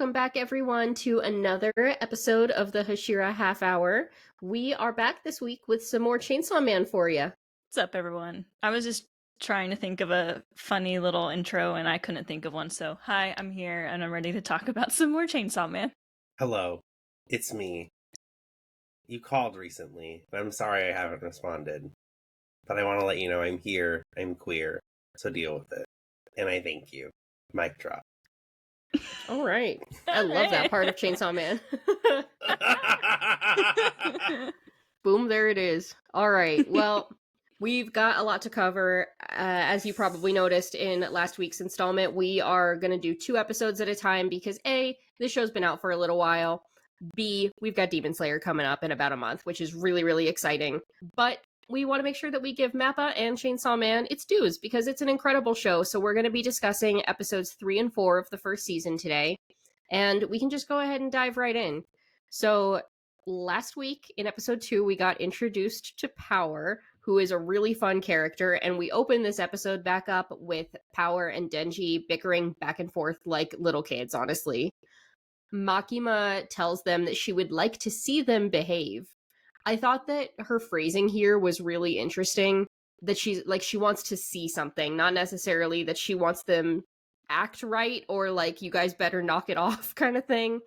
welcome back everyone to another episode of the Hashira Half Hour. We are back this week with some more Chainsaw Man for you. What's up, everyone? I was just trying to think of a funny little intro and I couldn't think of one, so hi, I'm here and I'm ready to talk about some more Chainsaw Man. Hello, it's me. You called recently, but I'm sorry I haven't responded. But I want to let you know I'm here, I'm queer, so deal with it. And I thank you. Mic drop. All right. I love that part of Chainsaw Man. Boom, there it is. All right. Well, we've got a lot to cover. As you probably noticed in last week's installment, we are going to do 2 episodes at a time because A, this show's been out for a little while. B, we've got Demon Slayer coming up in about a month, which is really, really exciting. But we want to make sure that we give Mappa and Chainsaw Man its dues because it's an incredible show. So we're going to be discussing episodes 3 and 4 of the first season today. And we can just go ahead and dive right in. So last week in episode 2, we got introduced to Power, who is a really fun character. And we open this episode back up with Power and Denji bickering back and forth like little kids, honestly. Makima tells them that she would like to see them behave. I thought that her phrasing here was really interesting, that she wants to see something, not necessarily that she wants them act right or like you guys better knock it off kind of thing.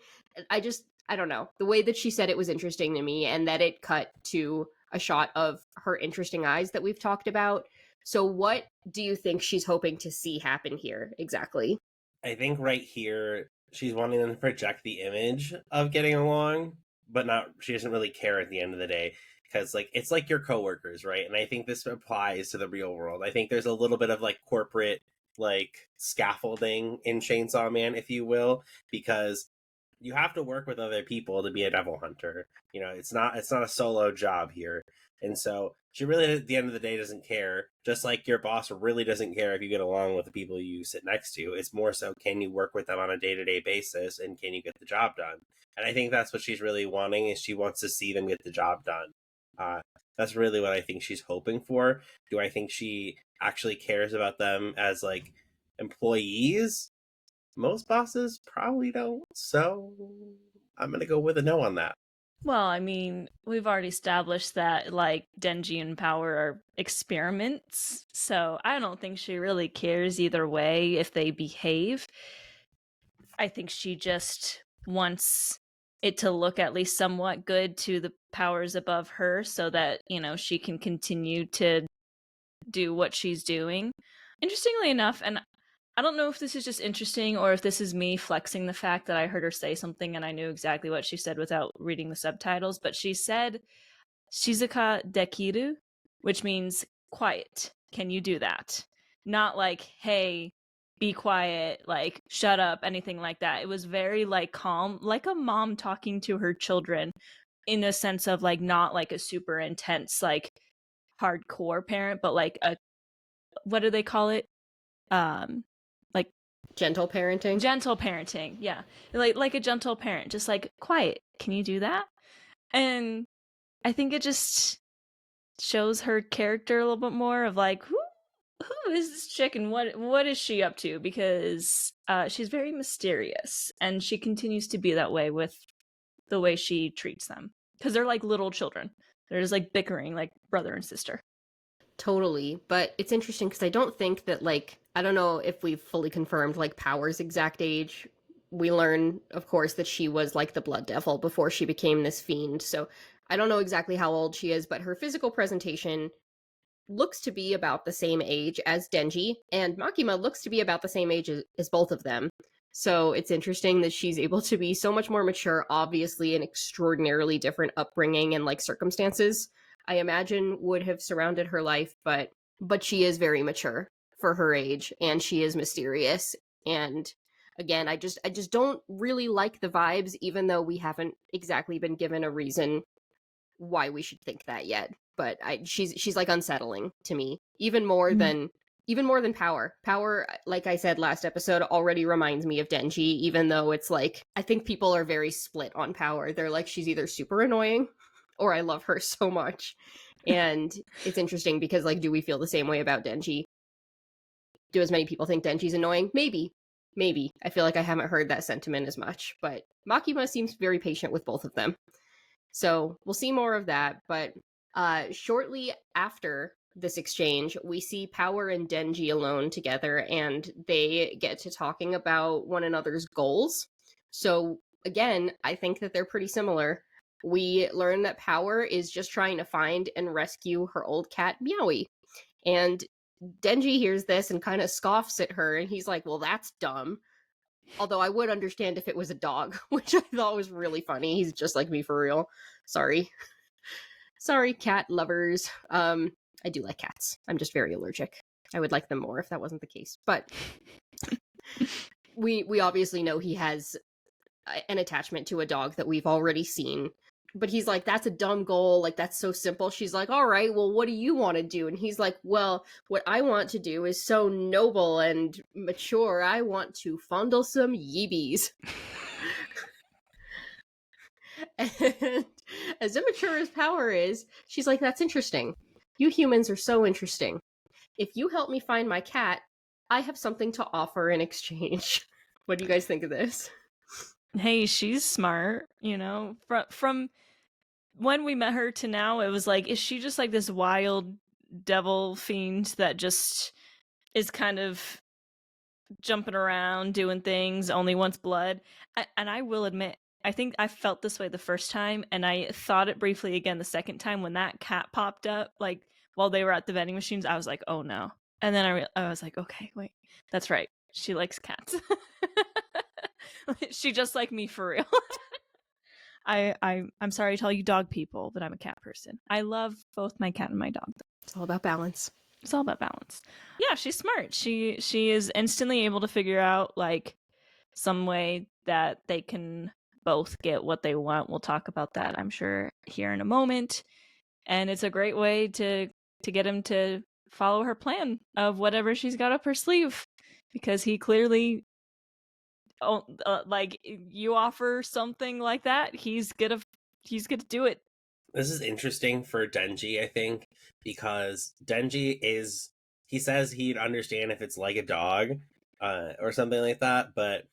I don't know. The way that she said it was interesting to me, and that it cut to a shot of her interesting eyes that we've talked about. So what do you think she's hoping to see happen here exactly? I think right here, she's wanting them to project the image of getting along, but she doesn't really care at the end of the day. Because it's like your coworkers, right? And I think this applies to the real world. I think there's a little bit of corporate scaffolding in Chainsaw Man, if you will, because you have to work with other people to be a devil hunter. You know, it's not a solo job here. And so she really, at the end of the day, doesn't care. Just like your boss really doesn't care if you get along with the people you sit next to. It's more so, can you work with them on a day-to-day basis, and can you get the job done? And I think that's what she's really wanting, is she wants to see them get the job done. That's really what I think she's hoping for. Do I think she actually cares about them as employees? Most bosses probably don't, so I'm gonna go with a no on that. Well, I mean, we've already established that Denji and Power are experiments, so I don't think she really cares either way if they behave. I think she just wants it to look at least somewhat good to the powers above her so that, she can continue to do what she's doing. Interestingly enough, and I don't know if this is just interesting or if this is me flexing the fact that I heard her say something and I knew exactly what she said without reading the subtitles, but she said Shizuka dekiru, which means quiet. Can you do that? Not hey, be quiet, shut up, anything like that. It was very calm, like a mom talking to her children, in a sense of not a super intense hardcore parent, but a, what do they call it? Gentle parenting? Gentle parenting, yeah. Like a gentle parent, just quiet. Can you do that? And I think it just shows her character a little bit more of who is this chick and what is she up to? Because she's very mysterious, and she continues to be that way with the way she treats them. Because they're like little children. They're just bickering like brother and sister. Totally. But it's interesting because I don't think that I don't know if we've fully confirmed Power's exact age. We learn, of course, that she was the Blood Devil before she became this fiend. So I don't know exactly how old she is, but her physical presentation looks to be about the same age as Denji, and Makima looks to be about the same age as both of them. So it's interesting that she's able to be so much more mature, obviously an extraordinarily different upbringing and circumstances I imagine would have surrounded her life, but she is very mature for her age, and she is mysterious. And again, I just don't really like the vibes, even though we haven't exactly been given a reason why we should think that yet. But she's unsettling to me, even more than Power. Power, like I said last episode, already reminds me of Denji, even though it's I think people are very split on Power. They're she's either super annoying or I love her so much. And it's interesting because do we feel the same way about Denji? Do as many people think Denji's annoying? Maybe. Maybe. I feel like I haven't heard that sentiment as much, but Makima seems very patient with both of them. So we'll see more of that, but shortly after this exchange, we see Power and Denji alone together, and they get to talking about one another's goals. So again, I think that they're pretty similar. We learn that Power is just trying to find and rescue her old cat, Meowie. And Denji hears this and kind of scoffs at her, and he's like, well, that's dumb. Although I would understand if it was a dog, which I thought was really funny. He's just like me for real. Sorry. Sorry, cat lovers. I do like cats. I'm just very allergic. I would like them more if that wasn't the case. But we obviously know he has an attachment to a dog that we've already seen. But he's like, that's a dumb goal. Like, that's so simple. She's like, all right, well, what do you want to do? And he's like, well, what I want to do is so noble and mature. I want to fondle some yeebies. And as immature as Power is, she's like, that's interesting. You humans are so interesting. If you help me find my cat, I have something to offer in exchange. What do you guys think of this? Hey, she's smart, you know. From when we met her to now, it was like, is she just like this wild devil fiend that just is kind of jumping around, doing things, only wants blood? And I will admit, I think I felt this way the first time, and I thought it briefly again the second time when that cat popped up, like while they were at the vending machines. I was like, oh no. And then I was like, okay, wait, that's right. She likes cats. She just like me for real. I'm sorry to tell you dog people that I'm a cat person. I love both my cat and my dog. It's all about balance. It's all about balance. Yeah, she's smart. She is instantly able to figure out like some way that they can both get what they want. We'll talk about that, I'm sure, here in a moment. And it's a great way to get him to follow her plan of whatever she's got up her sleeve, because he clearly like, you offer something like that, he's gonna do it. This is interesting for Denji, I think, because he says he'd understand if it's like a dog or something like that, but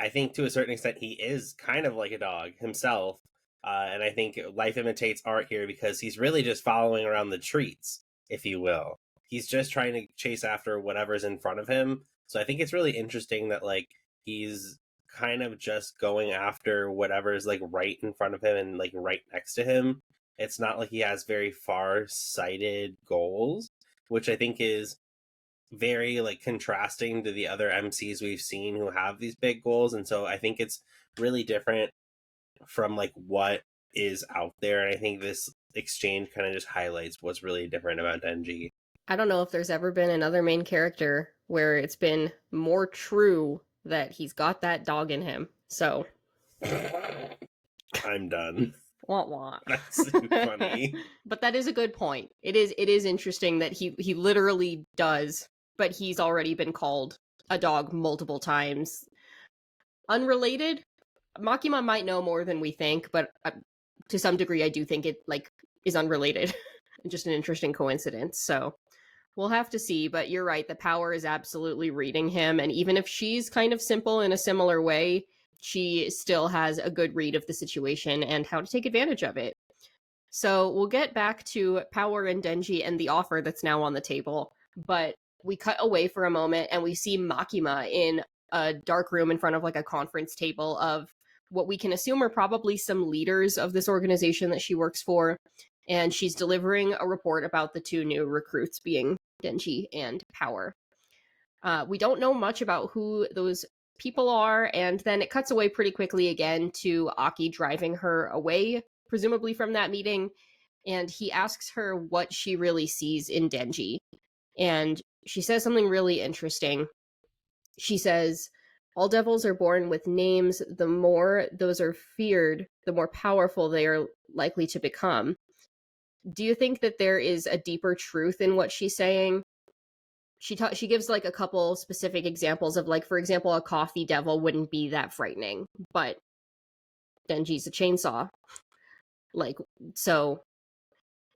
I think to a certain extent he is kind of like a dog himself. And I think life imitates art here, because he's really just following around the treats, if you will. He's just trying to chase after whatever's in front of him. So I think it's really interesting that like he's kind of just going after whatever's like right in front of him and like right next to him. It's not like he has very far-sighted goals, which I think is very like contrasting to the other MCs we've seen who have these big goals. And so I think it's really different from like what is out there. And I think this exchange kind of just highlights what's really different about Denji. I don't know if there's ever been another main character where it's been more true that he's got that dog in him. So I'm done. wah wah. That's too funny. But that is a good point. It is interesting that he literally does, but he's already been called a dog multiple times. Unrelated, Makima might know more than we think, but to some degree I do think it like is unrelated. Just an interesting coincidence. So we'll have to see, but you're right, the Power is absolutely reading him, and even if she's kind of simple in a similar way, she still has a good read of the situation and how to take advantage of it. So we'll get back to Power and Denji and the offer that's now on the table, but we cut away for a moment and we see Makima in a dark room in front of like a conference table of what we can assume are probably some leaders of this organization that she works for, and she's delivering a report about the two new recruits being Denji and Power. We don't know much about who those people are, and then it cuts away pretty quickly again to Aki driving her away, presumably from that meeting, and he asks her what she really sees in Denji. And she says something really interesting. She says, all devils are born with names. The more those are feared, the more powerful they are likely to become. Do you think that there is a deeper truth in what she's saying? She gives like a couple specific examples of like, for example, a coffee devil wouldn't be that frightening, but Denji's a chainsaw. Like, so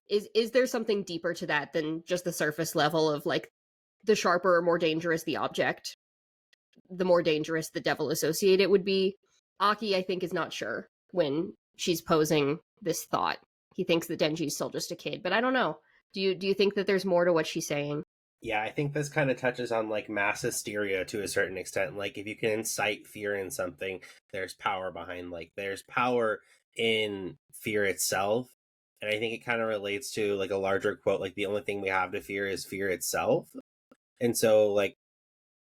is there something deeper to that than just the surface level of like the sharper or more dangerous the object, the more dangerous the devil associated would be. Aki, I think, is not sure when she's posing this thought. He thinks that Denji's still just a kid, but I don't know. Do you think that there's more to what she's saying? Yeah, I think this kind of touches on like mass hysteria to a certain extent. Like if you can incite fear in something, there's power behind, like there's power in fear itself. And I think it kind of relates to like a larger quote, like the only thing we have to fear is fear itself. And so like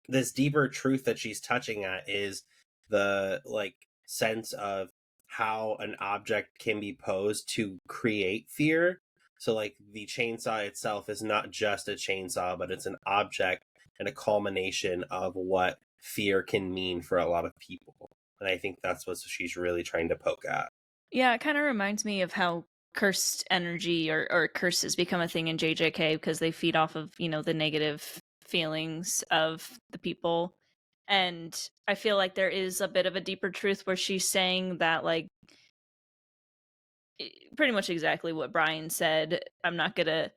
this deeper truth that she's touching at is the like sense of how an object can be posed to create fear. So like the chainsaw itself is not just a chainsaw, but it's an object and a culmination of what fear can mean for a lot of people. And I think that's what she's really trying to poke at. Yeah, it kind of reminds me of how cursed energy or curses become a thing in JJK because they feed off of, the negative feelings of the people. And I feel like there is a bit of a deeper truth where she's saying that, like, pretty much exactly what Brian said. I'm not going to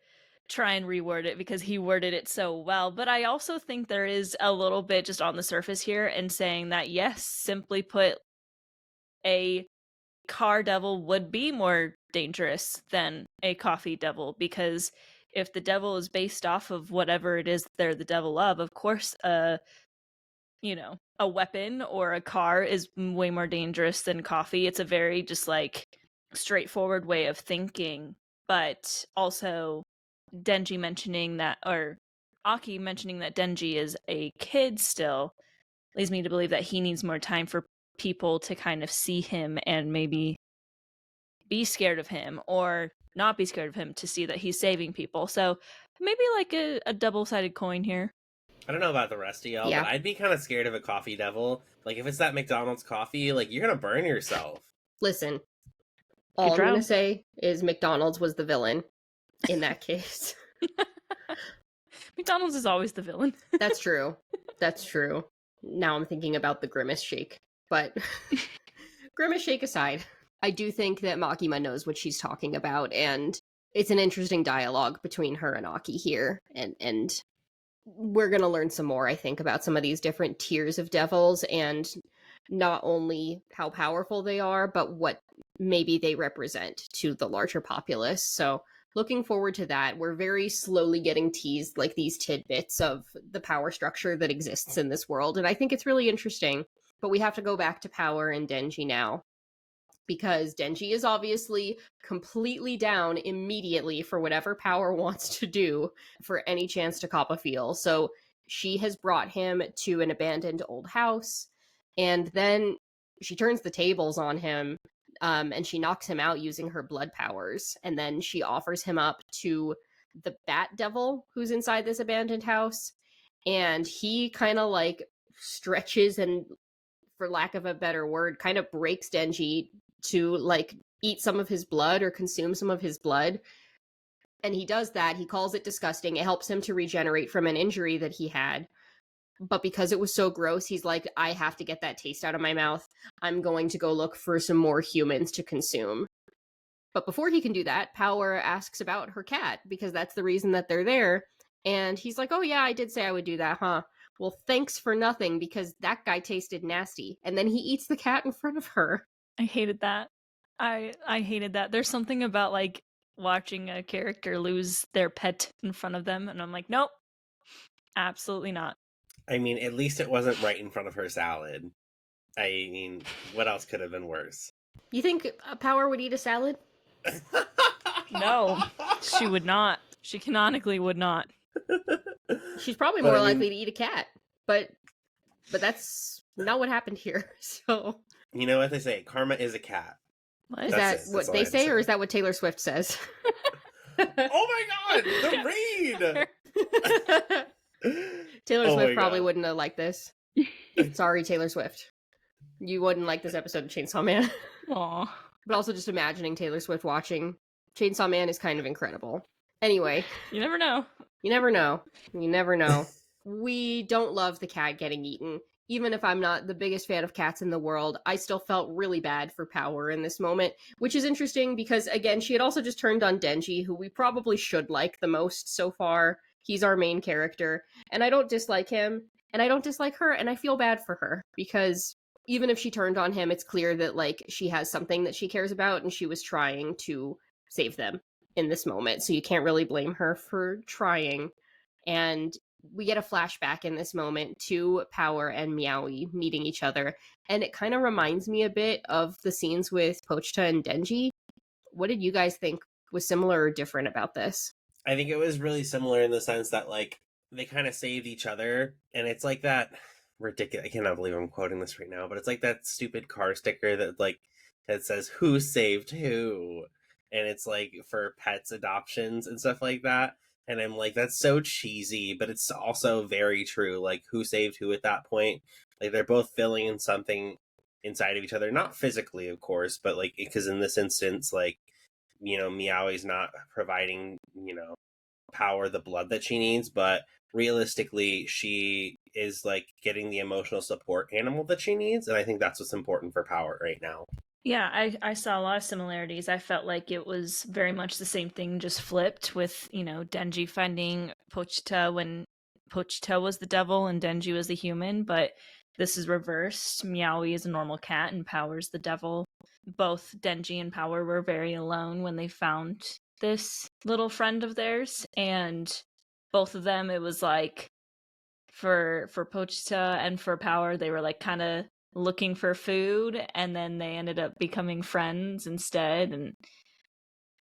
try and reword it because he worded it so well. But I also think there is a little bit just on the surface here and saying that, yes, simply put, a car devil would be more dangerous than a coffee devil, because if the devil is based off of whatever it is they're the devil of course a weapon or a car is way more dangerous than coffee. It's a very just like straightforward way of thinking. But also Denji mentioning that, or Aki mentioning that Denji is a kid still, leads me to believe that he needs more time for people to kind of see him and maybe be scared of him or not be scared of him to see that he's saving people. So maybe like a double-sided coin here. I don't know about the rest of y'all, Yeah. but I'd be kind of scared of a coffee devil. Like if it's that McDonald's coffee, like you're gonna burn yourself. Listen, all I'm going to say is McDonald's was the villain in that case. McDonald's is always the villain. That's true. That's true. Now I'm thinking about the Grimace Shake. But Grimace Shake aside, I do think that Makima knows what she's talking about, and it's an interesting dialogue between her and Aki here. And we're going to learn some more, I think, about some of these different tiers of devils, and not only how powerful they are, but what maybe they represent to the larger populace. So looking forward to that. We're very slowly getting teased like these tidbits of the power structure that exists in this world, and I think it's really interesting. But we have to go back to Power and Denji now, because Denji is obviously completely down immediately for whatever Power wants to do for any chance to cop a feel. So she has brought him to an abandoned old house, and then she turns the tables on him, and she knocks him out using her blood powers, and then she offers him up to the Bat Devil who's inside this abandoned house, and he kind of like stretches and, for lack of a better word, kind of breaks Denji to like eat some of his blood or consume some of his blood. And he does that. He calls it disgusting. It helps him to regenerate from an injury that he had. But because it was so gross, he's like, I have to get that taste out of my mouth. I'm going to go look for some more humans to consume. But before he can do that, Power asks about her cat, because that's the reason that they're there. And he's like, oh yeah, I did say I would do that, huh? Well, thanks for nothing, because that guy tasted nasty. And then he eats the cat in front of her. I hated that. I hated that. There's something about like watching a character lose their pet in front of them, and I'm like, nope, absolutely not. I mean, at least it wasn't right in front of her salad. I mean, what else could have been worse? You think Power would eat a salad? No, she would not. She canonically would not. She's probably more likely to eat a cat, but that's not what happened here. So you know what they say? Karma is a cat. What? Is that what they say, or is that what Taylor Swift says? Oh my god, the read! Taylor Swift probably wouldn't have liked this. Sorry, Taylor Swift. You wouldn't like this episode of Chainsaw Man. Aww. But also just imagining Taylor Swift watching Chainsaw Man is kind of incredible. Anyway. You never know. You never know. You never know. We don't love the cat getting eaten. Even if I'm not the biggest fan of cats in the world, I still felt really bad for Power in this moment, which is interesting because, again, she had also just turned on Denji, who we probably should like the most so far. He's our main character, and I don't dislike him, and I don't dislike her, and I feel bad for her because even if she turned on him, it's clear that like she has something that she cares about and she was trying to save them in this moment. So you can't really blame her for trying. And we get a flashback in this moment to Power and Meowie meeting each other, and it kind of reminds me a bit of the scenes with Pochita and Denji. What did you guys think was similar or different about this? I think it was really similar in the sense that like they kind of saved each other, and it's like that ridiculous. I cannot believe I'm quoting this right now, but it's like that stupid car sticker that like that says "Who saved who," and it's like for pets adoptions and stuff like that. And I'm like, that's so cheesy, but it's also very true. Like, who saved who at that point? Like, they're both filling in something inside of each other, not physically, of course, but like because in this instance, like Meowie's not providing Power the blood that she needs, but realistically she is like getting the emotional support animal that she needs, and I think that's what's important for Power right now. Yeah, I saw a lot of similarities. I felt like it was very much the same thing, just flipped with, Denji finding Pochita when Pochita was the devil and Denji was the human, but this is reversed. Meowie is a normal cat and Power's the devil. Both Denji and Power were very alone when they found this little friend of theirs, and both of them, it was like for Pochita and for Power, they were like kind of looking for food, and then they ended up becoming friends instead. And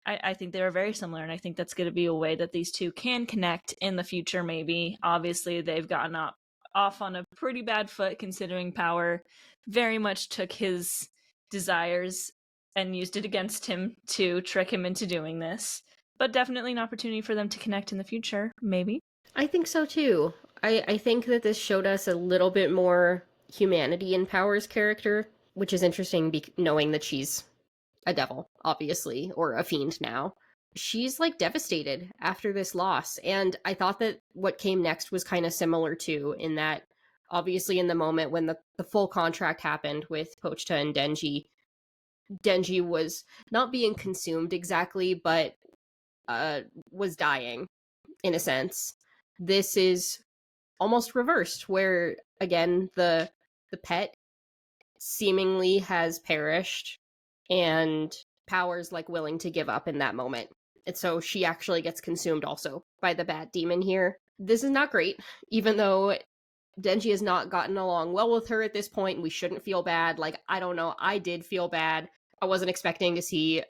I think they were very similar, and I think that's going to be a way that these two can connect in the future. Maybe obviously they've gotten off on a pretty bad foot, considering Power very much took his desires and used it against him to trick him into doing this, but definitely an opportunity for them to connect in the future, maybe. I think so too. I think that this showed us a little bit more humanity in Power's character, which is interesting knowing that she's a devil, obviously, or a fiend now. She's like devastated after this loss, and I thought that what came next was kind of similar too, in that obviously in the moment when the full contract happened with Pochita and Denji was not being consumed exactly, but was dying in a sense. This is almost reversed, where again the pet seemingly has perished, and Power's like willing to give up in that moment. And so she actually gets consumed also by the bat demon here. This is not great, even though Denji has not gotten along well with her at this point, and we shouldn't feel bad. Like, I don't know, I did feel bad. I wasn't expecting to see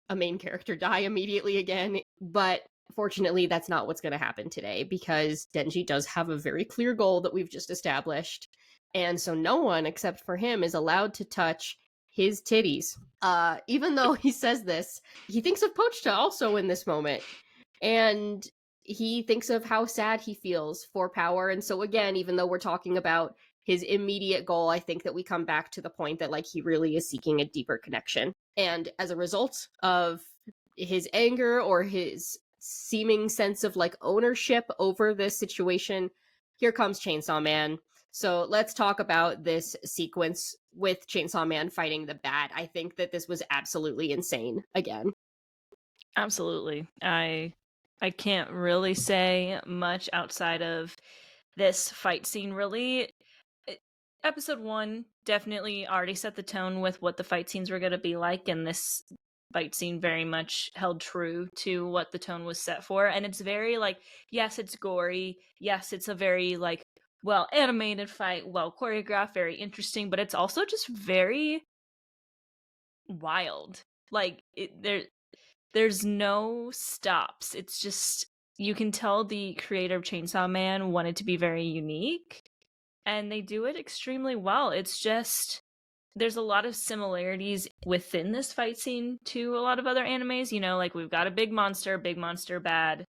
a main character die immediately again, but fortunately that's not what's going to happen today, because Denji does have a very clear goal that we've just established, and so no one except for him is allowed to touch his titties. Even though he says this, he thinks of Pochita also in this moment, and he thinks of how sad he feels for Power. And so again, even though we're talking about his immediate goal, I think that we come back to the point that like he really is seeking a deeper connection. And as a result of his anger or his seeming sense of like ownership over this situation, here comes Chainsaw Man. So let's talk about this sequence with Chainsaw Man fighting the bat. I think that this was absolutely insane again. Absolutely. I can't really say much outside of this fight scene, really. Episode 1 definitely already set the tone with what the fight scenes were going to be like, and this fight scene very much held true to what the tone was set for. And it's very like, yes, it's gory. Yes, it's a very like well animated fight, well choreographed, very interesting, but it's also just very wild. Like there's no stops. It's just, you can tell the creator of Chainsaw Man wanted to be very unique, and they do it extremely well. It's just, there's a lot of similarities within this fight scene to a lot of other animes. Like we've got a big monster bad,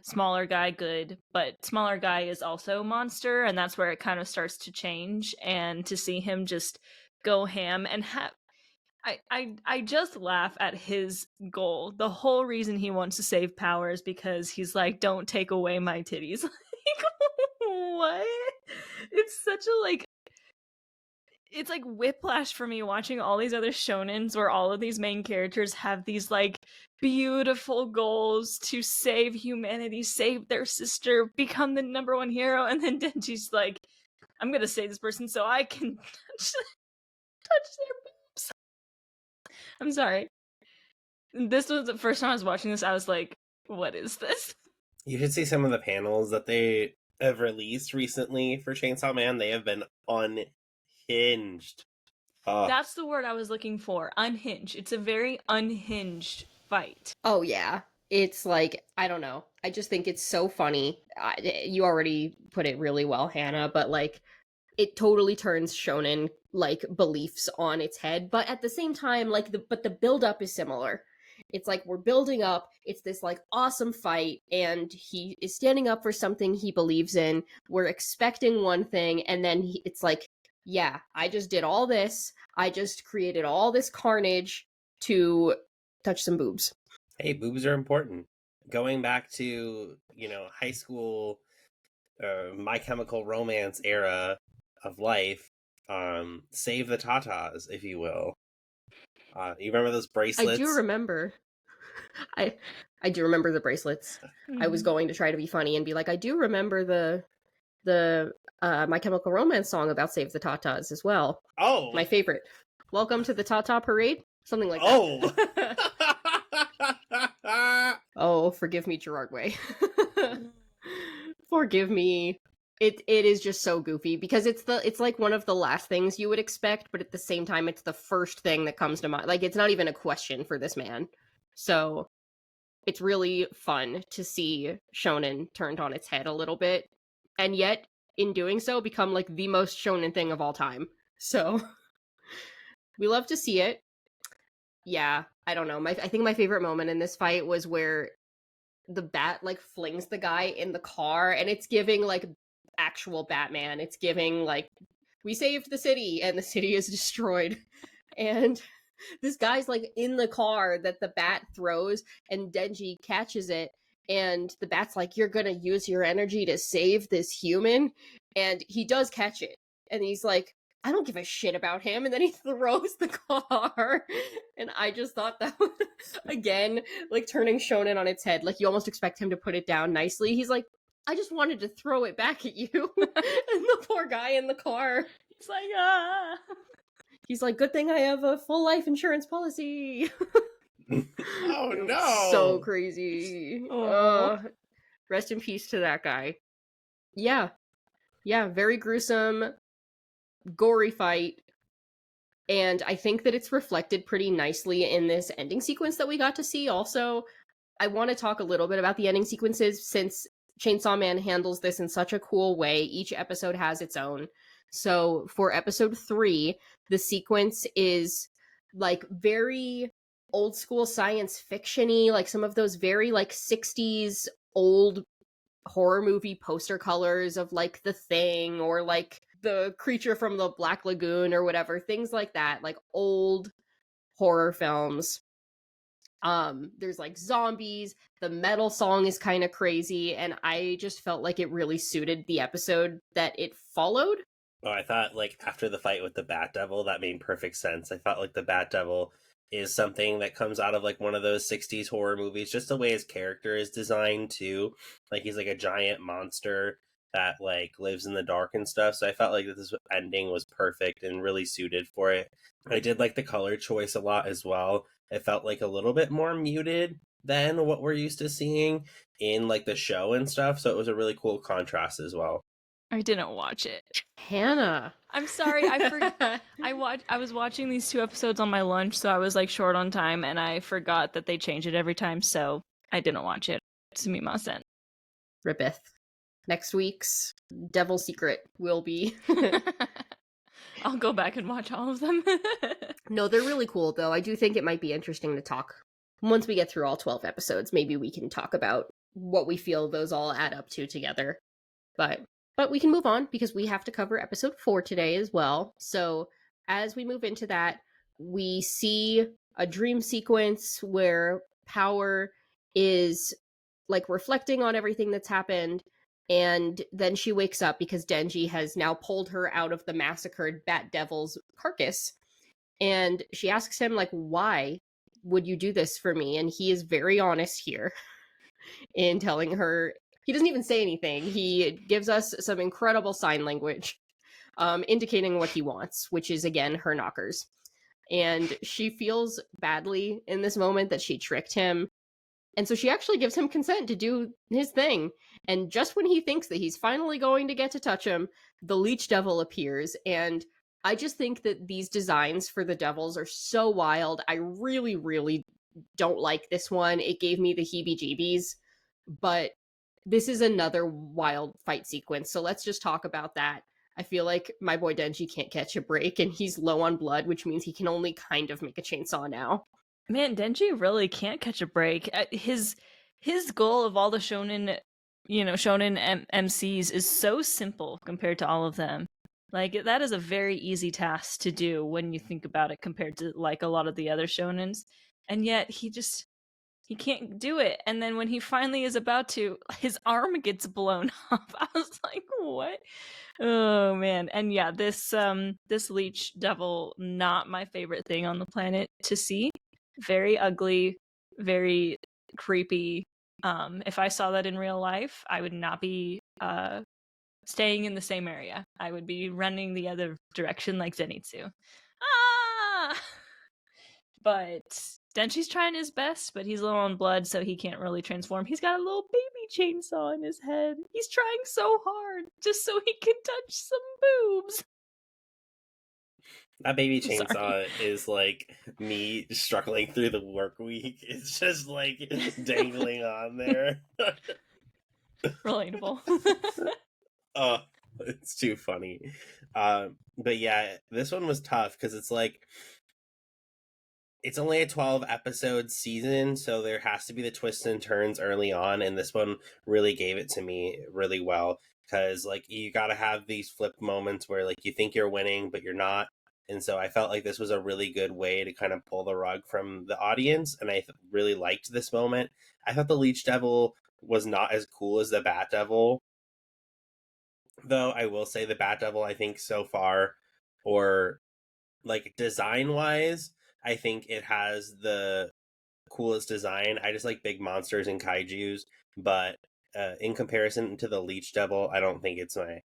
smaller guy good, but smaller guy is also monster, and that's where it kind of starts to change. And to see him just go ham and have, I just laugh at his goal. The whole reason he wants to save Power is because he's like, don't take away my titties. Like, what? It's such a like, it's like whiplash for me watching all these other shonens where all of these main characters have these like beautiful goals to save humanity, save their sister, become the number one hero, and then Denji's like, I'm gonna save this person so I can touch their boobs. I'm sorry. This was the first time I was watching this, I was like, what is this? You should see some of the panels that they have released recently for Chainsaw Man. They have been unhinged. That's the word I was looking for. Unhinged. It's a very unhinged fight. Oh, yeah. It's like, I don't know. I just think it's so funny. You already put it really well, Hannah, but like, it totally turns shonen like beliefs on its head, but at the same time, like the build up is similar. It's like we're building up, it's this like awesome fight, and he is standing up for something he believes in. We're expecting one thing, and then it's like, yeah, I just did all this. I just created all this carnage to touch some boobs. Hey, boobs are important. Going back to, high school, My Chemical Romance era of life, save the tatas, if you will. You remember those bracelets? I do remember. I do remember the bracelets. I was going to try to be funny and be like, I do remember the My Chemical Romance song about Save the Tatas as well. Oh, my favorite. Welcome to the Tata Parade, something like that. Oh, forgive me, Gerard Way. Forgive me. It is just so goofy because it's like one of the last things you would expect, but at the same time, it's the first thing that comes to mind. Like, it's not even a question for this man. So it's really fun to see shonen turned on its head a little bit, and yet in doing so become like the most shonen thing of all time. So we love to see it. Yeah, I don't know. I think my favorite moment in this fight was where the bat like flings the guy in the car, and it's giving like actual Batman. It's giving like, we saved the city and the city is destroyed. And this guy's like in the car that the bat throws, and Denji catches it, and the bat's like, you're gonna use your energy to save this human? And he does catch it, and he's like, I don't give a shit about him, and then he throws the car. And I just thought that was, again, like turning shonen on its head. Like, you almost expect him to put it down nicely. He's like, I just wanted to throw it back at you. And the poor guy in the car, he's like, ah. He's like, good thing I have a full life insurance policy. Oh no! So crazy. Rest in peace to that guy. Yeah, very gruesome, gory fight. And I think that it's reflected pretty nicely in this ending sequence that we got to see. Also, I want to talk a little bit about the ending sequences since Chainsaw Man handles this in such a cool way. Each episode has its own. So for episode 3, the sequence is like very old school science fiction-y, like some of those very like 60s old horror movie poster colors of like The Thing or like the creature from the Black Lagoon or whatever, things like that, like old horror films. There's like zombies, the metal song is kind of crazy, and I just felt like it really suited the episode that it followed. Oh, I thought like after the fight with the Bat Devil, that made perfect sense. I thought like the Bat Devil is something that comes out of like one of those 60s horror movies, just the way his character is designed too. Like he's like a giant monster that like lives in the dark and stuff. So I felt like this ending was perfect and really suited for it. I did like the color choice a lot as well. It felt like a little bit more muted than what we're used to seeing in like the show and stuff. So it was a really cool contrast as well. I didn't watch it. Hannah. I'm sorry, I was watching these 2 episodes on my lunch, so I was like short on time, and I forgot that they change it every time, so I didn't watch it. Sumimasen. Rippeth. Next week's Devil Secret will be... I'll go back and watch all of them. No, they're really cool, though. I do think it might be interesting to talk. Once we get through all 12 episodes, maybe we can talk about what we feel those all add up to together. But we can move on because we have to cover episode 4 today as well. So as we move into that, we see a dream sequence where Power is like reflecting on everything that's happened, And then she wakes up because Denji has now pulled her out of the massacred Bat Devil's carcass. And she asks him, like, why would you do this for me? And he is very honest here in telling her. He doesn't even say anything. He gives us some incredible sign language, indicating what he wants, which is, again, her knockers. And she feels badly in this moment that she tricked him. And so she actually gives him consent to do his thing. And just when he thinks that he's finally going to get to touch him, the Leech Devil appears. And I just think that these designs for the devils are so wild. I really, really don't like this one. It gave me the heebie-jeebies. But this is another wild fight sequence. So let's just talk about that. I feel like my boy Denji can't catch a break, and he's low on blood, which means he can only kind of make a chainsaw now. Man, Denji really can't catch a break. His goal of all the shonen, MCs is so simple compared to all of them. Like, that is a very easy task to do when you think about it compared to, like, a lot of the other shonens. And yet, he can't do it. And then when he finally is about to, his arm gets blown off. I was like, what? Oh, man. And yeah, this Leech Devil, not my favorite thing on the planet to see. Very ugly, very creepy. If I saw that in real life, I would not be staying in the same area. I would be running the other direction like Zenitsu. Ah! But Denchi's trying his best, but he's low on blood, so he can't really transform. He's got a little baby chainsaw in his head. He's trying so hard just so he can touch some boobs. That baby chainsaw is like me struggling through the work week. It's just like dangling on there. Relatable. Oh, it's too funny. But yeah, this one was tough because it's like, it's only a 12 episode season, so there has to be the twists and turns early on, and this one really gave it to me really well, because like you gotta have these flip moments where like you think you're winning but you're not. And so I felt like this was a really good way to kind of pull the rug from the audience, and I really liked this moment. I thought the Leech Devil was not as cool as the Bat Devil, though. I will say the Bat Devil, I think so far, or like design wise, I think it has the coolest design. I just like big monsters and kaijus, but in comparison to the Leech Devil, I don't think it's my.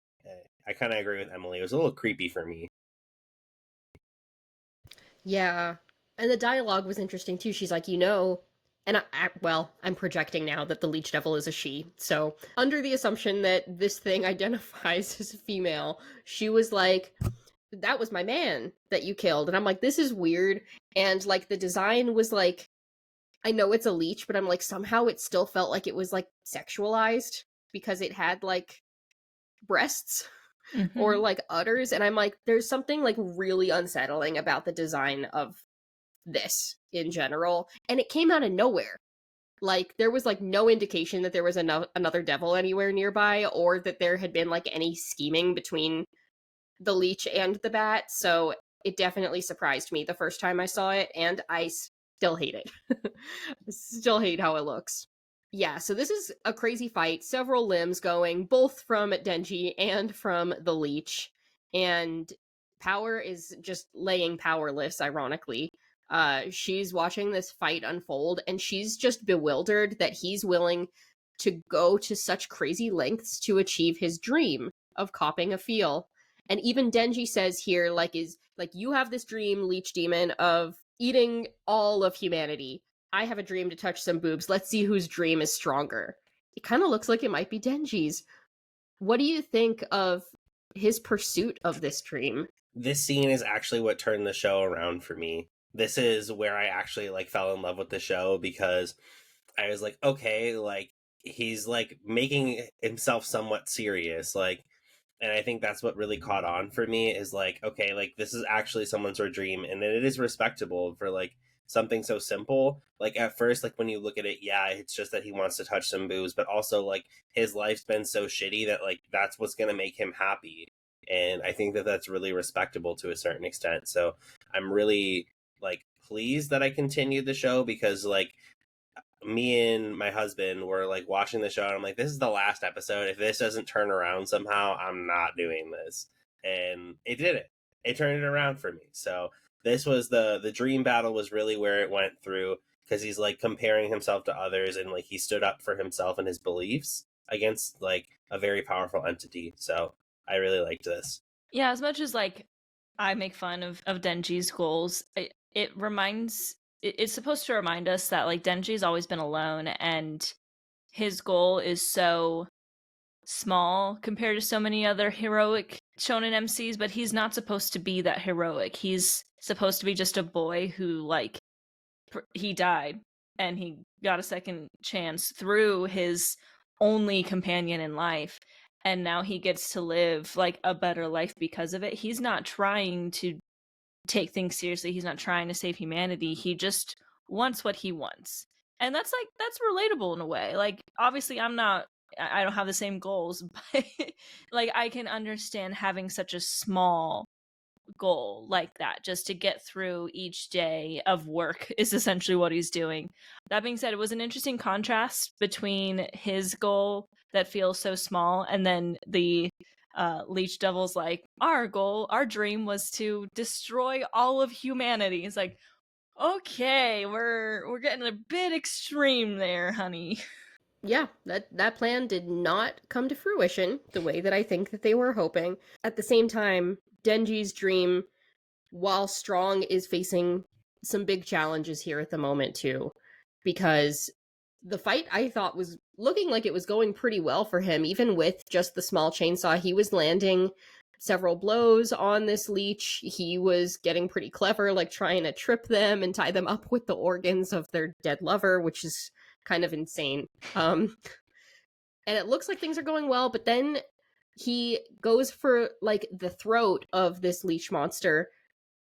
I kind of agree with Emily. It was a little creepy for me. Yeah. And the dialogue was interesting too. She's like, and well, I'm projecting now that the Leech Devil is a she. So, under the assumption that this thing identifies as a female, she was like, that was my man that you killed. And I'm like, this is weird. And like the design was like, I know it's a leech, but I'm like, somehow it still felt like it was like sexualized because it had like breasts or like udders. And I'm like, there's something like really unsettling about the design of this in general. And it came out of nowhere. Like, there was like no indication that there was another devil anywhere nearby, or that there had been like any scheming between the leech and the bat. So it definitely surprised me the first time I saw it, and I still hate it. Still hate how it looks. Yeah, so this is a crazy fight. Several limbs going, both from Denji and from the leech. And Power is just laying powerless, ironically. She's watching this fight unfold, and she's just bewildered that he's willing to go to such crazy lengths to achieve his dream of copping a feel. And even Denji says here, like, you have this dream, Leech Demon, of eating all of humanity. I have a dream to touch some boobs. Let's see whose dream is stronger. It kind of looks like it might be Denji's. What do you think of his pursuit of this dream? This scene is actually what turned the show around for me. This is where I actually like fell in love with the show, because I was like, okay, like he's like making himself somewhat serious, like, and I think that's what really caught on for me, is like, okay, like this is actually someone's dream, and it is respectable for like something so simple. Like at first, like when you look at it, yeah, it's just that he wants to touch some boobs, but also like his life's been so shitty that like that's what's gonna make him happy. And I think that that's really respectable to a certain extent. So I'm really like pleased that I continued the show, because like me and my husband were like watching the show, and I'm like, this is the last episode. If this doesn't turn around somehow, I'm not doing this. And it did it. It turned it around for me. So this was the dream battle was really where it went through, because he's like comparing himself to others, and like he stood up for himself and his beliefs against like a very powerful entity. So I really liked this. Yeah, as much as like I make fun of Denji's goals, it's supposed to remind us that like Denji's always been alone, and his goal is so small compared to so many other heroic shonen MCs, but he's not supposed to be that heroic. He's supposed to be just a boy who like he died and he got a second chance through his only companion in life, and now he gets to live like a better life because of it. He's not trying to take things seriously. He's not trying to save humanity. He just wants what he wants. And that's relatable in a way. Like obviously I don't have the same goals, but like I can understand having such a small goal like that just to get through each day of work is essentially what he's doing. That being said, it was an interesting contrast between his goal that feels so small and then the Leech Devil's like, our dream was to destroy all of humanity. It's like, okay, we're getting a bit extreme there, honey. Yeah, that plan did not come to fruition the way that I think that they were hoping. At the same time, Denji's dream, while strong, is facing some big challenges here at the moment too, because the fight I thought was looking like it was going pretty well for him. Even with just the small chainsaw, he was landing several blows on this leech. He was getting pretty clever, like trying to trip them and tie them up with the organs of their dead lover, which is kind of insane. And it looks like things are going well, but then he goes for like the throat of this leech monster,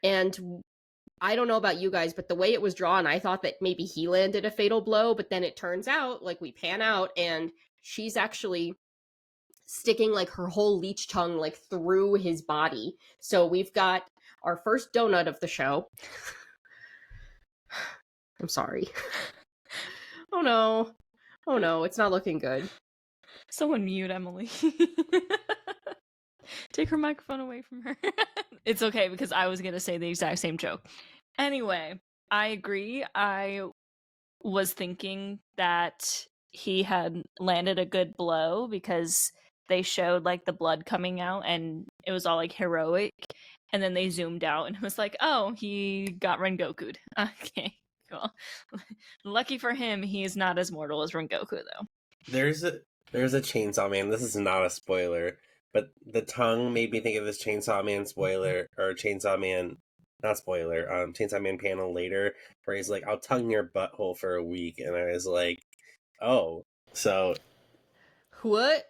and I don't know about you guys, but the way it was drawn, I thought that maybe he landed a fatal blow, but then it turns out, like, we pan out, and she's actually sticking, like, her whole leech tongue, like, through his body. So we've got our first donut of the show. I'm sorry. Oh no. Oh no, it's not looking good. Someone mute Emily. Take her microphone away from her. It's okay, because I was gonna say the exact same joke. Anyway, I agree. I was thinking that he had landed a good blow because they showed like the blood coming out and it was all like heroic, and then they zoomed out and it was like, oh, he got Rengoku'd. Okay, cool. Lucky for him, he is not as mortal as Rengoku though. There's a Chainsaw Man. This is not a spoiler, but the tongue made me think of this Chainsaw Man spoiler, or Chainsaw Man, not spoiler, Chainsaw Man panel later, where he's like, I'll tongue your butthole for a week. And I was like, oh, so. What?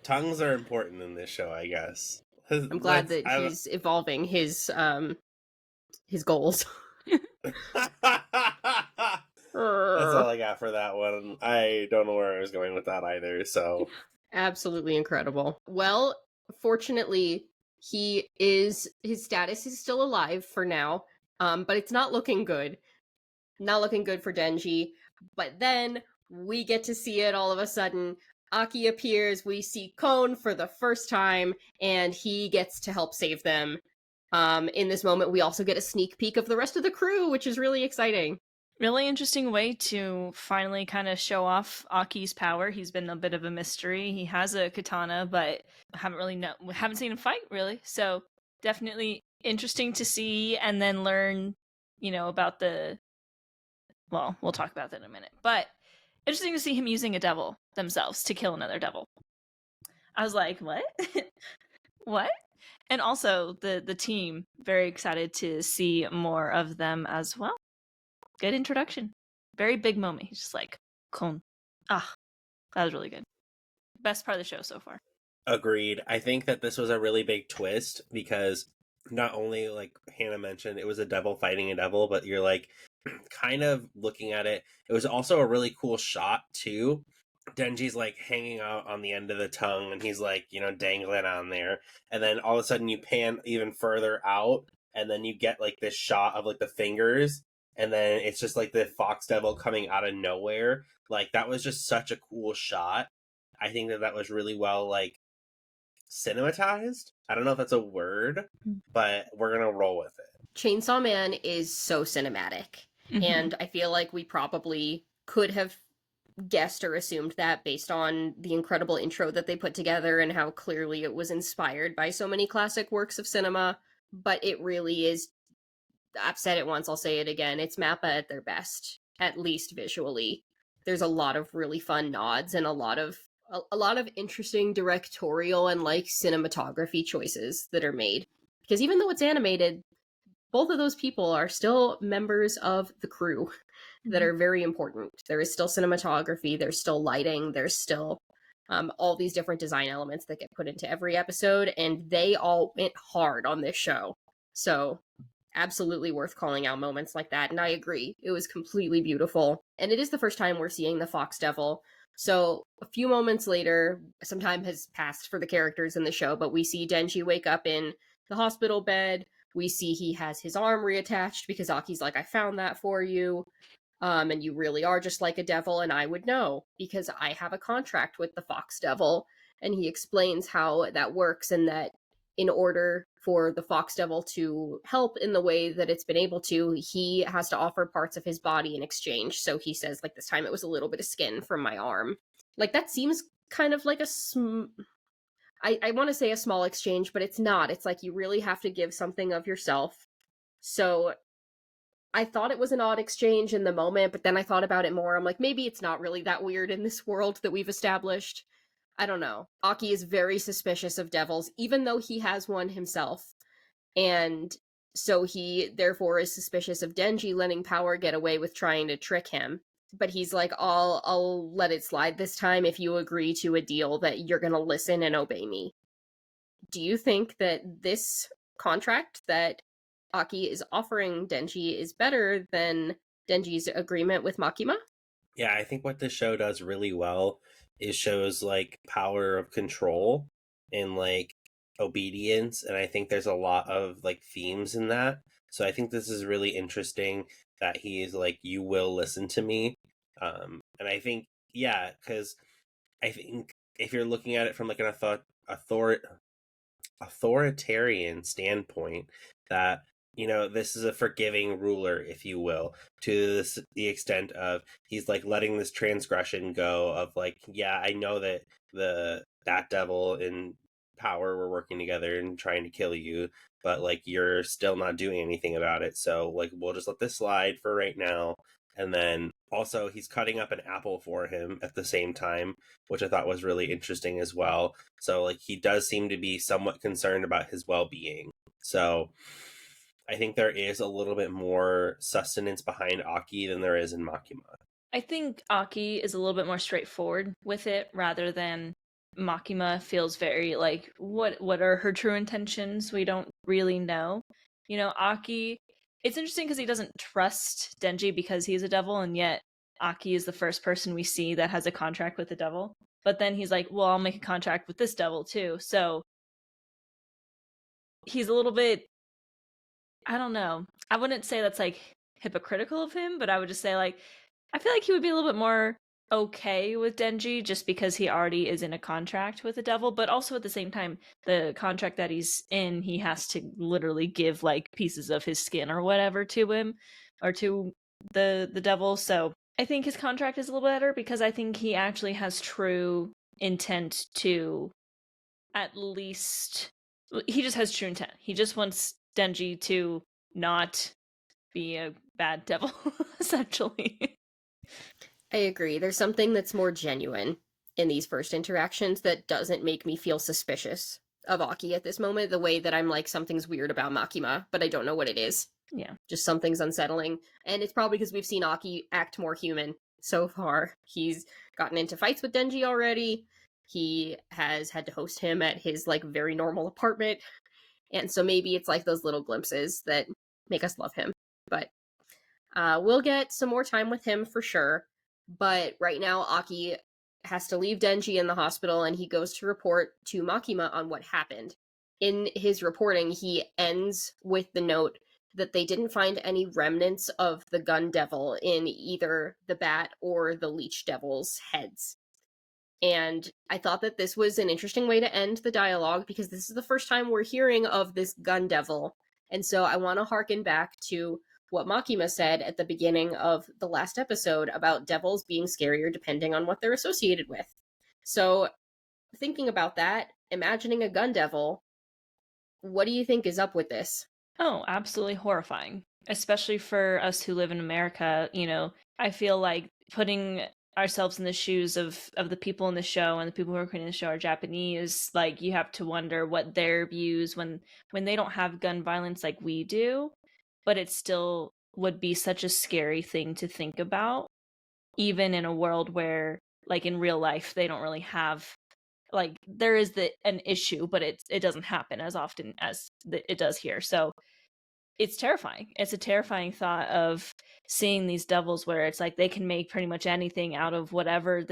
Tongues are important in this show, I guess. I'm glad that he's evolving his goals. That's all I got for that one. I don't know where I was going with that either, so. Absolutely incredible. Well, fortunately, his status is still alive for now, but it's not looking good. Not looking good for Denji. But then we get to see it all of a sudden. Aki appears, we see Kon for the first time, and he gets to help save them. In this moment, we also get a sneak peek of the rest of the crew, which is really exciting. Really interesting way to finally kind of show off Aki's power. He's been a bit of a mystery. He has a katana, but haven't seen him fight really. So definitely interesting to see and then learn, about well, we'll talk about that in a minute. But interesting to see him using a devil themselves to kill another devil. I was like, what? What? And also the team, very excited to see more of them as well. Good introduction. Very big moment. He's just like, Kon. That was really good. Best part of the show so far. Agreed. I think that this was a really big twist because not only, like Hannah mentioned, it was a devil fighting a devil, but you're like kind of looking at it. It was also a really cool shot too. Denji's like hanging out on the end of the tongue and he's like, dangling on there. And then all of a sudden you pan even further out and then you get like this shot of like the fingers. and then it's just like the Fox Devil coming out of nowhere. Like, that was just such a cool shot. I think that was really well, like, cinematized. I don't know if that's a word, but we're gonna roll with it. Chainsaw Man is so cinematic, and I feel like we probably could have guessed or assumed that based on the incredible intro that they put together and how clearly it was inspired by so many classic works of cinema. But it really is, I've said it once, I'll say it again, it's Mappa at their best, at least visually. There's a lot of really fun nods and a lot of interesting directorial and like cinematography choices that are made. Because even though it's animated, both of those people are still members of the crew that are very important. There is still cinematography, there's still lighting, there's still all these different design elements that get put into every episode, and they all went hard on this show. So absolutely worth calling out moments like that. And I agree, it was completely beautiful. And it is the first time we're seeing the Fox Devil. So a few moments later, some time has passed for the characters in the show, but we see Denji wake up in the hospital bed. We see he has his arm reattached because Aki's like, I found that for you. And you really are just like a devil, and I would know because I have a contract with the Fox Devil. And he explains how that works, and that in order for the Fox Devil to help in the way that it's been able to, he has to offer parts of his body in exchange. So he says, like, this time it was a little bit of skin from my arm. Like, that seems kind of like I want to say a small exchange, but it's not. It's like you really have to give something of yourself. So I thought it was an odd exchange in the moment, but then I thought about it more. I'm like, maybe it's not really that weird in this world that we've established. I don't know. Aki is very suspicious of devils, even though he has one himself. And so he, therefore, is suspicious of Denji letting Power get away with trying to trick him. But he's like, I'll let it slide this time if you agree to a deal that you're gonna listen and obey me. Do you think that this contract that Aki is offering Denji is better than Denji's agreement with Makima? Yeah, I think what this show does really well is shows like power of control and like obedience, and I think there's a lot of like themes in that. So I think this is really interesting that he's like, you will listen to me. And I think, yeah, because I think if you're looking at it from like an authoritarian standpoint, that, you know, this is a forgiving ruler, if you will, to the extent of he's like letting this transgression go of like, yeah, I know that that devil in Power were working together and trying to kill you, but like you're still not doing anything about it, so like we'll just let this slide for right now. And then also he's cutting up an apple for him at the same time, which I thought was really interesting as well. So like he does seem to be somewhat concerned about his well-being. So I think there is a little bit more sustenance behind Aki than there is in Makima. I think Aki is a little bit more straightforward with it rather than Makima feels very like what are her true intentions? We don't really know. You know, Aki, it's interesting because he doesn't trust Denji because he's a devil, and yet Aki is the first person we see that has a contract with the devil. But then he's like, well, I'll make a contract with this devil too. So he's a little bit, I don't know. I wouldn't say that's like hypocritical of him, but I would just say like I feel like he would be a little bit more okay with Denji just because he already is in a contract with the devil, but also at the same time, the contract that he's in, he has to literally give like pieces of his skin or whatever to him or to the devil. So I think his contract is a little better because I think he actually has true intent to at least he just has true intent. He just wants Denji to not be a bad devil, essentially. I agree. There's something that's more genuine in these first interactions that doesn't make me feel suspicious of Aki at this moment, the way that I'm like, something's weird about Makima, but I don't know what it is. Yeah. Just something's unsettling. And it's probably because we've seen Aki act more human so far. He's gotten into fights with Denji already. He has had to host him at his like very normal apartment. And so maybe it's like those little glimpses that make us love him. But we'll get some more time with him for sure. But right now, Aki has to leave Denji in the hospital, and he goes to report to Makima on what happened. In his reporting, he ends with the note that they didn't find any remnants of the gun devil in either the bat or the leech devil's heads. And I thought that this was an interesting way to end the dialogue because this is the first time we're hearing of this gun devil. And so I want to harken back to what Makima said at the beginning of the last episode about devils being scarier depending on what they're associated with. So, thinking about that, imagining a gun devil, what do you think is up with this? Oh, absolutely horrifying. Especially for us who live in America, I feel like putting ourselves in the shoes of the people in the show, and the people who are creating the show are Japanese, like you have to wonder what their views when they don't have gun violence like we do, but it still would be such a scary thing to think about, even in a world where, like in real life, they don't really have, like there is an issue, but it doesn't happen as often as it does here. So it's terrifying. It's a terrifying thought of seeing these devils where it's like they can make pretty much anything out of whatever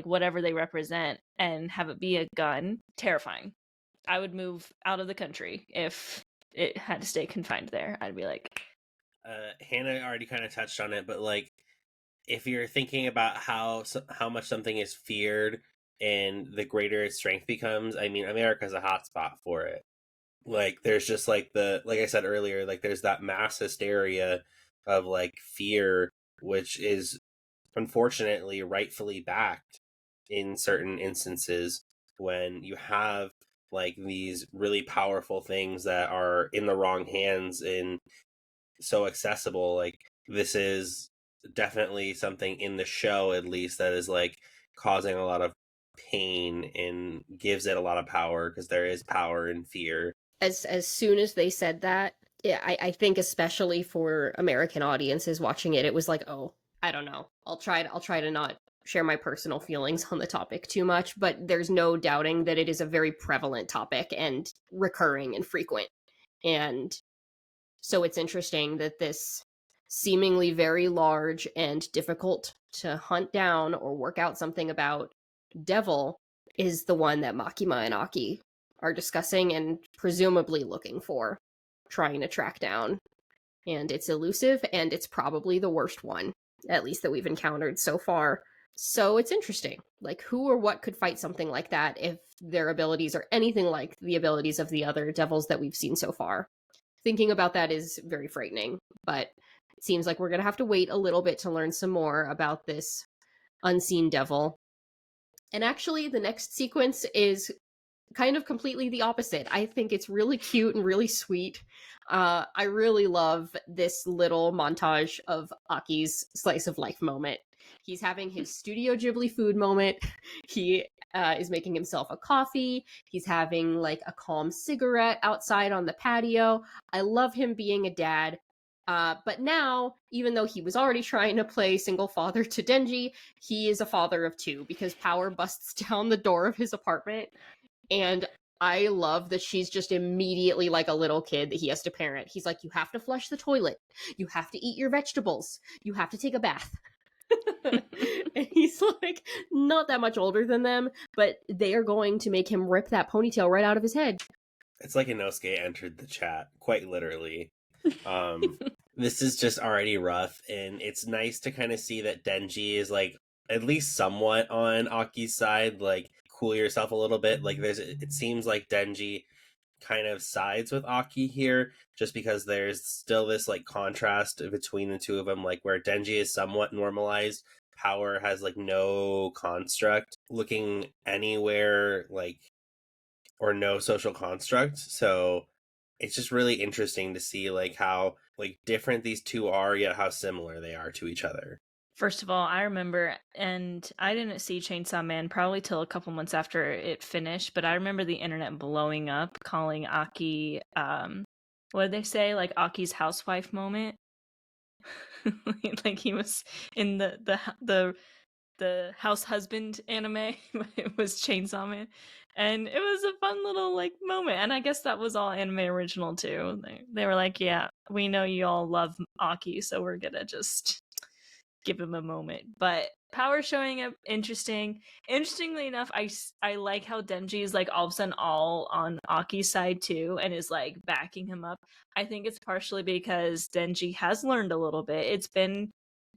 whatever they represent and have it be a gun. Terrifying. I would move out of the country if it had to stay confined there. I'd be like, Hannah already kind of touched on it, but like if you're thinking about how much something is feared and the greater its strength becomes, I mean, America's a hotspot for it. Like there's just like I said earlier, like there's that mass hysteria of like fear, which is unfortunately rightfully backed in certain instances when you have like these really powerful things that are in the wrong hands and so accessible. Like this is definitely something in the show, at least, that is like causing a lot of pain and gives it a lot of power because there is power in fear. As soon as they said that, yeah, I think especially for American audiences watching it, it was like, oh, I don't know. I'll try to not share my personal feelings on the topic too much, but there's no doubting that it is a very prevalent topic and recurring and frequent. And so it's interesting that this seemingly very large and difficult to hunt down or work out something about devil is the one that Makima and Aki are discussing and presumably looking for, trying to track down. And it's elusive, and it's probably the worst one, at least that we've encountered so far. So it's interesting. Like, who or what could fight something like that if their abilities are anything like the abilities of the other devils that we've seen so far? Thinking about that is very frightening, but it seems like we're going to have to wait a little bit to learn some more about this unseen devil. And actually, the next sequence is kind of completely the opposite. I think it's really cute and really sweet. I really love this little montage of Aki's slice of life moment. He's having his Studio Ghibli food moment. He is making himself a coffee. He's having like a calm cigarette outside on the patio. I love him being a dad. But now, even though he was already trying to play single father to Denji, he is a father of two because power busts down the door of his apartment. And I love that she's just immediately like a little kid that he has to parent. He's like, you have to flush the toilet. You have to eat your vegetables. You have to take a bath. And he's like not that much older than them, but they are going to make him rip that ponytail right out of his head. It's like Inosuke entered the chat, quite literally. This is just already rough, and it's nice to kind of see that Denji is like at least somewhat on Aki's side. Like, cool yourself a little bit. Like, it seems like Denji kind of sides with Aki here, just because there's still this like contrast between the two of them, like where Denji is somewhat normalized, power has like no construct looking anywhere, like, or no social construct. So it's just really interesting to see like how like different these two are, yet how similar they are to each other. First of all, I remember, and I didn't see Chainsaw Man probably till a couple months after it finished, but I remember the internet blowing up, calling Aki, what did they say? Like Aki's housewife moment. Like he was in the house husband anime, but it was Chainsaw Man. And it was a fun little like moment. And I guess that was all anime original too. They were like, yeah, we know you all love Aki, so we're gonna just give him a moment. But Power showing up, interesting. Interestingly enough, I like how Denji is like all of a sudden all on Aki's side too, and is like backing him up. I think it's partially because Denji has learned a little bit. It's been,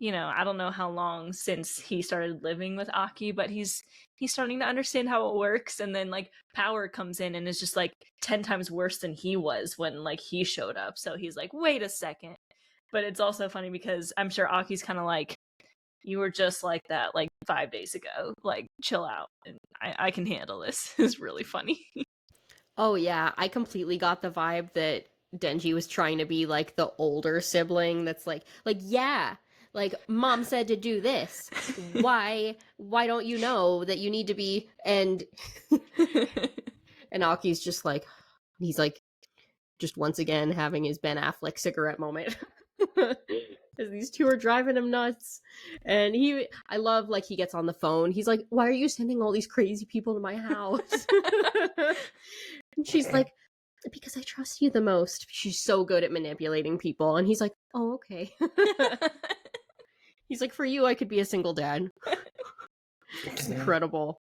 I don't know how long since he started living with Aki, but he's starting to understand how it works. And then like Power comes in and is just like 10 times worse than he was when like he showed up. So he's like, wait a second. But it's also funny because I'm sure Aki's kind of like, you were just like that like 5 days ago. Like, chill out. And I can handle this. It's really funny. Oh yeah, I completely got the vibe that Denji was trying to be like the older sibling that's like yeah, like mom said to do this. Why don't you know that you need to be and and Aki's just like he's like just once again having his Ben Affleck cigarette moment. Because these two are driving him nuts. And I love like he gets on the phone. He's like, why are you sending all these crazy people to my house? And she's like, because I trust you the most. She's so good at manipulating people. And he's like, oh, okay. He's like, for you, I could be a single dad. It's incredible.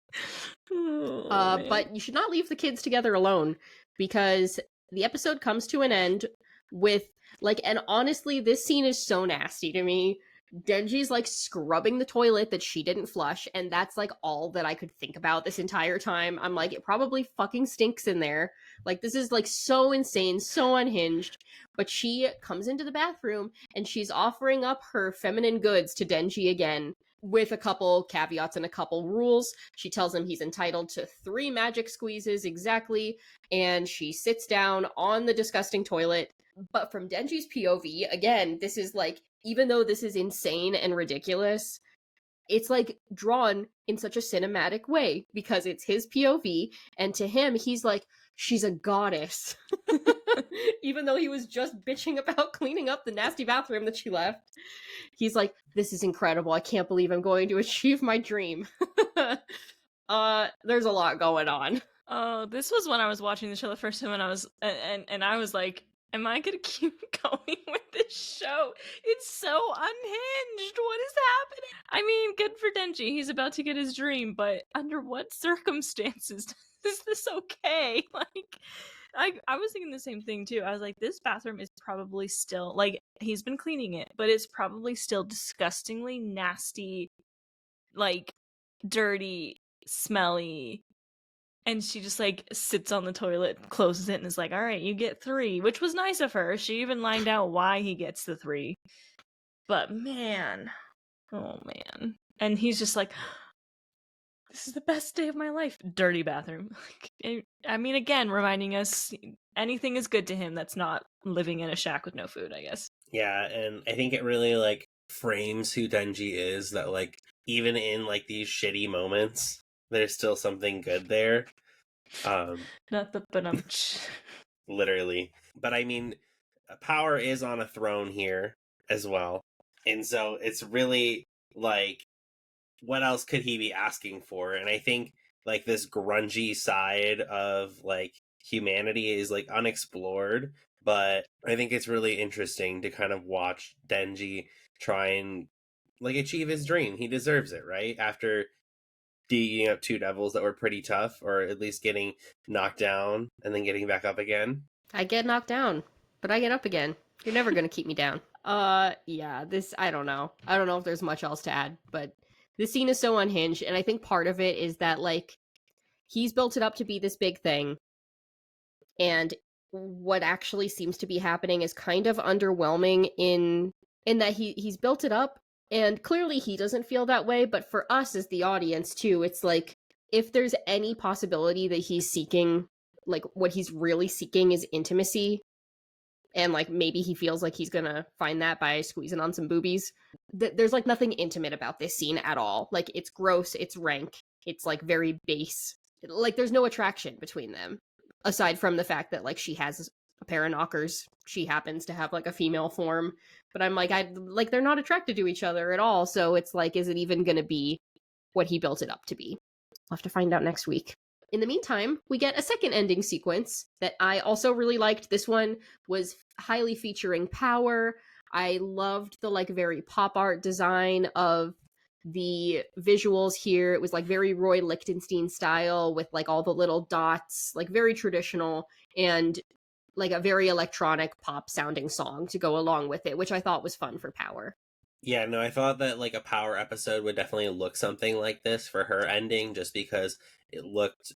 But you should not leave the kids together alone, because the episode comes to an end with like, and honestly, this scene is so nasty to me. Denji's like scrubbing the toilet that she didn't flush, and that's like all that I could think about this entire time. I'm like, it probably fucking stinks in there. Like, this is like so insane, so unhinged. But she comes into the bathroom and she's offering up her feminine goods to Denji again, with a couple caveats and a couple rules. She tells him he's entitled to 3 magic squeezes exactly, and she sits down on the disgusting toilet. But from Denji's POV, again, this is like, even though this is insane and ridiculous, it's like drawn in such a cinematic way because it's his POV, and to him, he's like, she's a goddess. Even though he was just bitching about cleaning up the nasty bathroom that she left. He's like, this is incredible. I can't believe I'm going to achieve my dream. There's a lot going on. Oh, this was when I was watching the show the first time, and I was like, am I gonna keep going with this show? It's so unhinged. What is happening? I mean, good for Denji. He's about to get his dream, but under what circumstances is this okay? Like, I was thinking the same thing too. I was like, this bathroom is probably still, like, he's been cleaning it, but it's probably still disgustingly nasty, like, dirty, smelly. And she just like sits on the toilet, closes it, and is like, all right, you get 3, which was nice of her. She even lined out why he gets the 3. But man, oh man. And he's just like, this is the best day of my life. Dirty bathroom. I mean, again, reminding us anything is good to him that's not living in a shack with no food, I guess. Yeah, and I think it really like frames who Denji is, that like even in like these shitty moments, there's still something good there. Not the literally. But I mean, Power is on a throne here as well. And so it's really like, what else could he be asking for? And I think like this grungy side of like humanity is like unexplored, but I think it's really interesting to kind of watch Denji try and like achieve his dream. He deserves it, right? After beating up 2 devils that were pretty tough, or at least getting knocked down and then getting back up again. I get knocked down, but I get up again. You're never gonna keep me down. Yeah, this, I don't know. I don't know if there's much else to add, but this scene is so unhinged, and I think part of it is that, like, he's built it up to be this big thing, and what actually seems to be happening is kind of underwhelming in that he's built it up, and clearly he doesn't feel that way, but for us as the audience, too, it's like, if there's any possibility that he's seeking, like, what he's really seeking is intimacy, and like maybe he feels like he's gonna find that by squeezing on some boobies, there's like nothing intimate about this scene at all. Like, it's gross, it's rank, it's like very base. Like, there's no attraction between them aside from the fact that like she has a pair of knockers, she happens to have like a female form, but I'm like, they're not attracted to each other at all, so it's like, is it even gonna be what he built it up to be? We'll have to find out next week. In the meantime, we get a second ending sequence that I also really liked. This one was highly featuring Power. I loved the like very pop art design of The visuals here, it was like very Roy Lichtenstein style with like all the little dots, like very traditional, and like a very electronic pop sounding song to go along with it, which I thought was fun for Power. Yeah, no, I thought that like a Power episode would definitely look something like this for her ending, just because it looked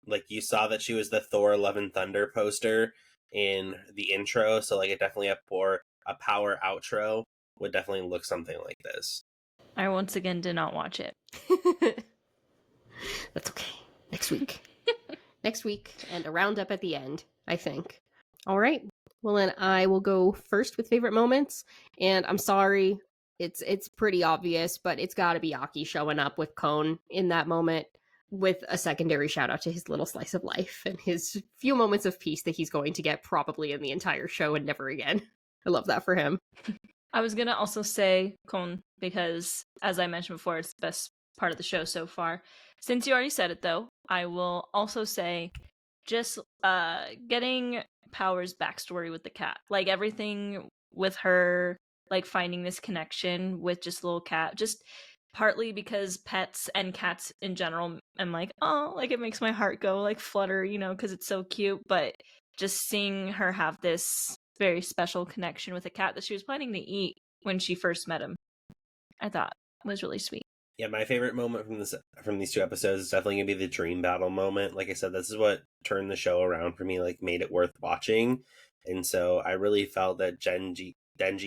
like you saw that she was the Thor Love and Thunder poster in the intro, so like it definitely for a Power outro would definitely look something like this. I once again did not watch it. That's okay. Next week. Next week, and a roundup at the end, I think. All right. Well, then I will go first with favorite moments. And I'm sorry, it's pretty obvious, but it's got to be Aki showing up with Cone in that moment, with a secondary shout out to his little slice of life and his few moments of peace that he's going to get probably in the entire show and never again. I love that for him. I was gonna also say Kon because, as I mentioned before, it's the best part of the show so far. Since you already said it, though, I will also say just getting Power's backstory with the cat, like everything with her, like finding this connection with just little cat, just partly because pets and cats in general, I'm like, oh, like it makes my heart go like flutter, you know, because it's so cute. But just seeing her have this very special connection with a cat that she was planning to eat when she first met him, I thought was really sweet. Yeah, my favorite moment from these two episodes is definitely gonna be the dream battle moment. Like I said, this is what turned the show around for me, like made it worth watching. And so I really felt that Denji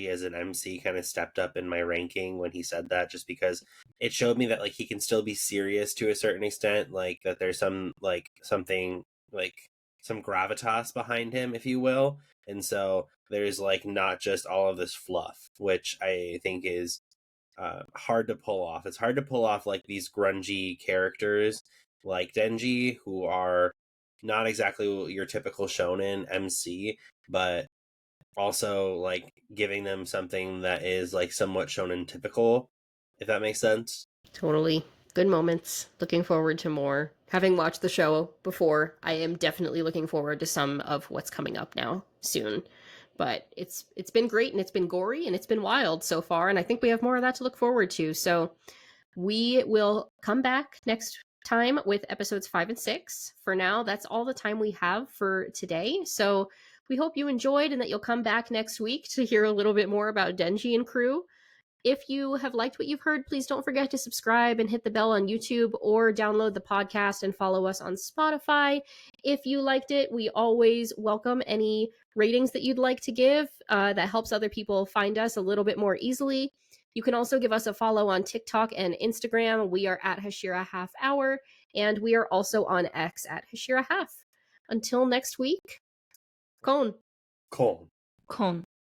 as an MC kind of stepped up in my ranking when he said that, just because it showed me that like he can still be serious to a certain extent, like that there's some like something like some gravitas behind him, if you will. And so there's like not just all of this fluff, which I think is hard to pull off. It's hard to pull off like these grungy characters like Denji, who are not exactly your typical shonen MC, but also like giving them something that is like somewhat shonen typical, if that makes sense. Totally. Good moments. Looking forward to more. Having watched the show before, I am definitely looking forward to some of what's coming up now soon. But it's been great, and it's been gory, and it's been wild so far, and I think we have more of that to look forward to. So we will come back next time with episodes 5 and 6. For now, that's all the time we have for today. So we hope you enjoyed and that you'll come back next week to hear a little bit more about Denji and crew. If you have liked what you've heard, please don't forget to subscribe and hit the bell on YouTube, or download the podcast and follow us on Spotify. If you liked it, we always welcome any ratings that you'd like to give. That helps other people find us a little bit more easily. You can also give us a follow on TikTok and Instagram. We are at Hashira Half Hour, and we are also on X at Hashira Half. Until next week, Kon. Cool. Kon.